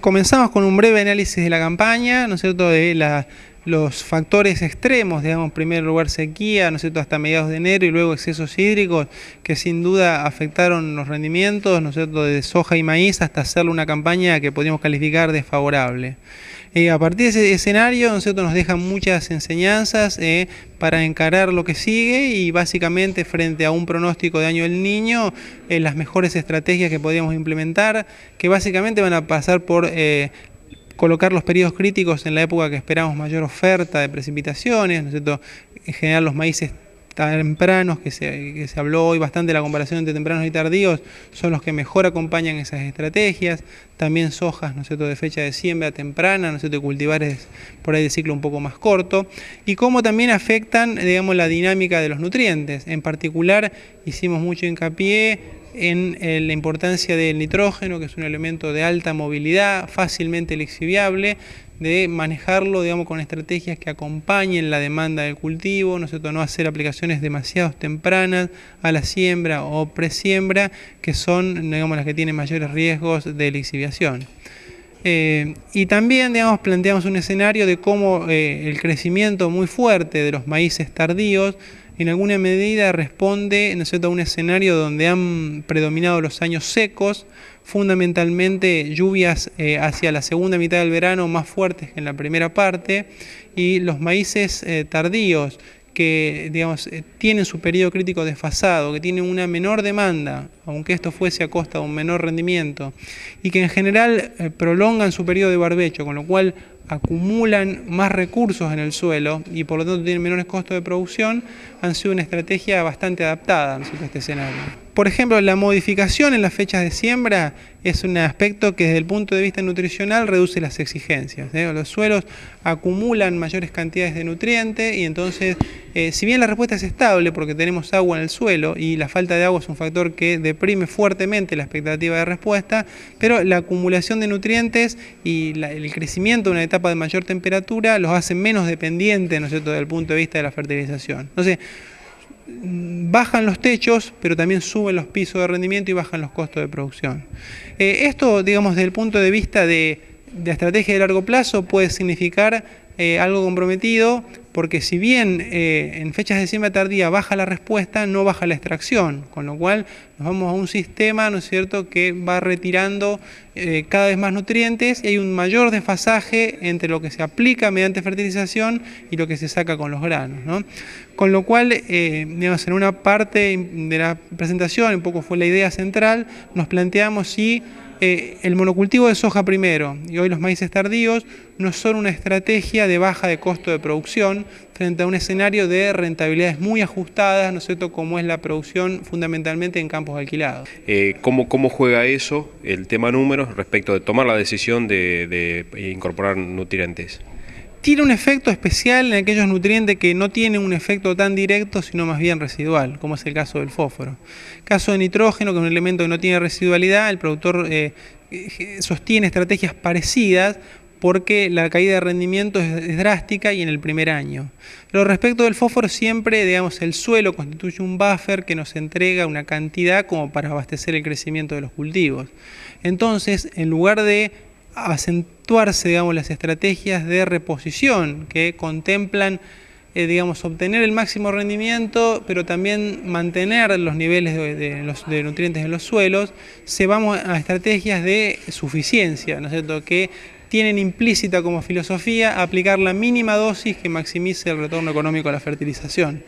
comenzamos con un breve análisis de la campaña, ¿no es cierto?, de los factores extremos, digamos, en primer lugar sequía, ¿no es cierto?, hasta mediados de enero, y luego excesos hídricos que sin duda afectaron los rendimientos, ¿no es cierto?, de soja y maíz, hasta hacerle una campaña que podríamos calificar desfavorable. A partir de ese escenario, ¿no es cierto?, nos dejan muchas enseñanzas para encarar lo que sigue, y básicamente frente a un pronóstico de año del Niño, las mejores estrategias que podríamos implementar, que básicamente van a pasar por colocar los periodos críticos en la época que esperamos mayor oferta de precipitaciones, ¿no es cierto?, en general los maíces tempranos, que se habló hoy bastante de la comparación entre tempranos y tardíos, son los que mejor acompañan esas estrategias. También sojas, ¿no es cierto?, de fecha de siembra temprana, ¿no es cierto?, cultivares por ahí de ciclo un poco más corto, y cómo también afectan, digamos, la dinámica de los nutrientes. En particular, hicimos mucho hincapié en la importancia del nitrógeno, que es un elemento de alta movilidad, fácilmente lixiviable, de manejarlo, digamos, con estrategias que acompañen la demanda del cultivo, ¿no es cierto?, no hacer aplicaciones demasiado tempranas a la siembra o presiembra, que son, digamos, las que tienen mayores riesgos de lixiviación. Y también, digamos, planteamos un escenario de cómo el crecimiento muy fuerte de los maíces tardíos en alguna medida responde, ¿no es cierto?, a un escenario donde han predominado los años secos, fundamentalmente lluvias hacia la segunda mitad del verano más fuertes que en la primera parte, y los maíces tardíos que, digamos, tienen su periodo crítico desfasado, que tienen una menor demanda, aunque esto fuese a costa de un menor rendimiento, y que en general prolongan su periodo de barbecho, con lo cual acumulan más recursos en el suelo y por lo tanto tienen menores costos de producción, han sido una estrategia bastante adaptada, ¿no es cierto?, a este escenario. Por ejemplo, la modificación en las fechas de siembra es un aspecto que desde el punto de vista nutricional reduce las exigencias. Los suelos acumulan mayores cantidades de nutrientes y entonces, si bien la respuesta es estable porque tenemos agua en el suelo y la falta de agua es un factor que deprime fuertemente la expectativa de respuesta, pero la acumulación de nutrientes y el crecimiento de una etapa de mayor temperatura los hace menos dependientes, ¿no es cierto?, desde el punto de vista de la fertilización. Entonces, bajan los techos, pero también suben los pisos de rendimiento y bajan los costos de producción. Esto, digamos, desde el punto de vista de estrategia de largo plazo puede significar algo comprometido, porque si bien en fechas de siembra tardía baja la respuesta, no baja la extracción, con lo cual nos vamos a un sistema, ¿no es cierto?, que va retirando cada vez más nutrientes y hay un mayor desfasaje entre lo que se aplica mediante fertilización y lo que se saca con los granos, ¿no? Con lo cual, digamos, en una parte de la presentación, un poco fue la idea central, nos planteamos si el monocultivo de soja primero y hoy los maíces tardíos no son una estrategia de baja de costo de producción frente a un escenario de rentabilidades muy ajustadas, ¿no es cierto?, como es la producción fundamentalmente en campos alquilados. ¿Cómo juega eso, el tema números, respecto de tomar la decisión de incorporar nutrientes? Tiene un efecto especial en aquellos nutrientes que no tienen un efecto tan directo, sino más bien residual, como es el caso del fósforo. Caso de nitrógeno, que es un elemento que no tiene residualidad, el productor sostiene estrategias parecidas porque la caída de rendimiento es drástica y en el primer año. Pero respecto del fósforo, siempre, digamos, el suelo constituye un buffer que nos entrega una cantidad como para abastecer el crecimiento de los cultivos. Entonces, en lugar de acentuarse, digamos, las estrategias de reposición que contemplan, digamos, obtener el máximo rendimiento, pero también mantener los niveles de nutrientes en los suelos, se vamos a estrategias de suficiencia, ¿no es cierto?, que tienen implícita como filosofía aplicar la mínima dosis que maximice el retorno económico a la fertilización.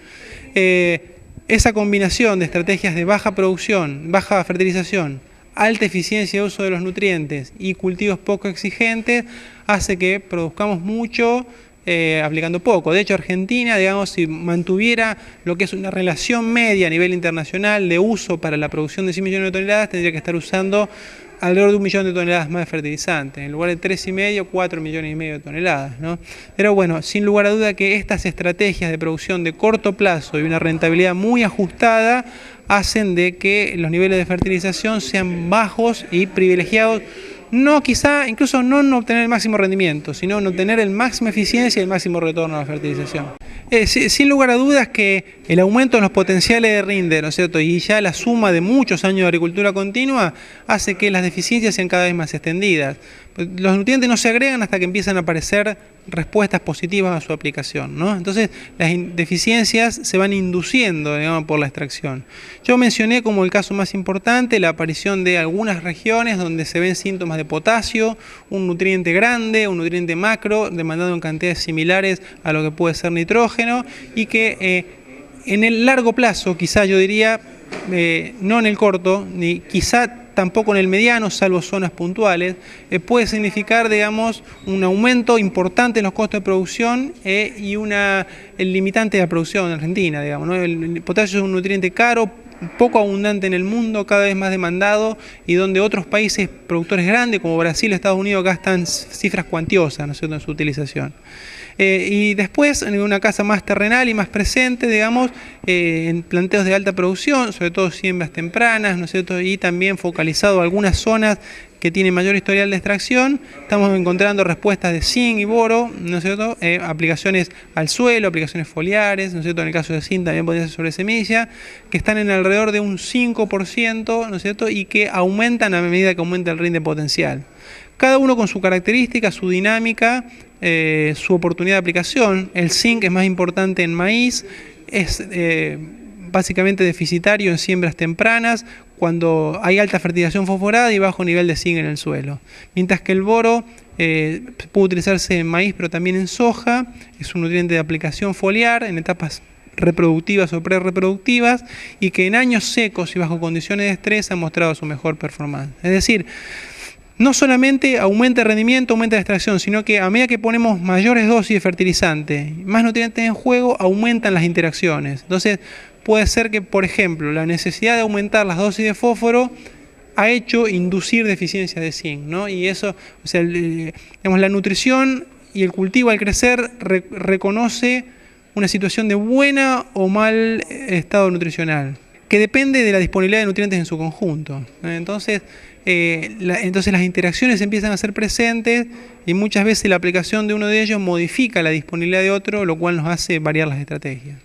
Esa combinación de estrategias de baja producción, baja fertilización, alta eficiencia de uso de los nutrientes y cultivos poco exigentes hace que produzcamos mucho aplicando poco. De hecho, Argentina, digamos, si mantuviera lo que es una relación media a nivel internacional de uso para la producción de 100 millones de toneladas, tendría que estar usando alrededor de 1 millón de toneladas más de fertilizantes, en lugar de 3,5, 4,5 millones de toneladas, ¿no? Pero bueno, sin lugar a duda que estas estrategias de producción de corto plazo y una rentabilidad muy ajustada hacen de que los niveles de fertilización sean bajos y privilegiados, no quizá, incluso no en obtener el máximo rendimiento, sino en obtener el máximo eficiencia y el máximo retorno a la fertilización. Sin lugar a dudas que el aumento en los potenciales de rinde, ¿no es cierto?, y ya la suma de muchos años de agricultura continua hace que las deficiencias sean cada vez más extendidas. Los nutrientes no se agregan hasta que empiezan a aparecer respuestas positivas a su aplicación, ¿no? Entonces las deficiencias se van induciendo, digamos, por la extracción. Yo mencioné como el caso más importante la aparición de algunas regiones donde se ven síntomas de potasio, un nutriente grande, un nutriente macro, demandado en cantidades similares a lo que puede ser nitrógeno, y que en el largo plazo, quizá yo diría, no en el corto, ni quizá tampoco en el mediano, salvo zonas puntuales, puede significar, digamos, un aumento importante en los costos de producción y el limitante de la producción en Argentina, digamos, ¿no? El potasio es un nutriente caro, poco abundante en el mundo, cada vez más demandado, y donde otros países productores grandes como Brasil o Estados Unidos gastan cifras cuantiosas, ¿no es cierto?, en su utilización. Y después, en una casa más terrenal y más presente, digamos, en planteos de alta producción, sobre todo siembras tempranas, ¿no es cierto?, y también focalizado en algunas zonas que tienen mayor historial de extracción, estamos encontrando respuestas de zinc y boro, ¿no es cierto?, aplicaciones al suelo, aplicaciones foliares, ¿no es cierto?, en el caso de zinc también podría ser sobre semilla, que están en alrededor de un 5%, ¿no es cierto?, y que aumentan a medida que aumenta el rinde potencial. Cada uno con su característica, su dinámica, su oportunidad de aplicación. El zinc es más importante en maíz, es básicamente deficitario en siembras tempranas, cuando hay alta fertilización fosforada y bajo nivel de zinc en el suelo. Mientras que el boro puede utilizarse en maíz, pero también en soja, es un nutriente de aplicación foliar en etapas reproductivas o prerreproductivas, y que en años secos y bajo condiciones de estrés ha mostrado su mejor performance. Es decir, no solamente aumenta el rendimiento, aumenta la extracción, sino que a medida que ponemos mayores dosis de fertilizante, más nutrientes en juego, aumentan las interacciones. Entonces, puede ser que, por ejemplo, la necesidad de aumentar las dosis de fósforo ha hecho inducir deficiencias de zinc, ¿no? Y eso, o sea, digamos, la nutrición y el cultivo al crecer reconoce una situación de buena o mal estado nutricional, que depende de la disponibilidad de nutrientes en su conjunto. Entonces las interacciones empiezan a ser presentes y muchas veces la aplicación de uno de ellos modifica la disponibilidad de otro, lo cual nos hace variar las estrategias.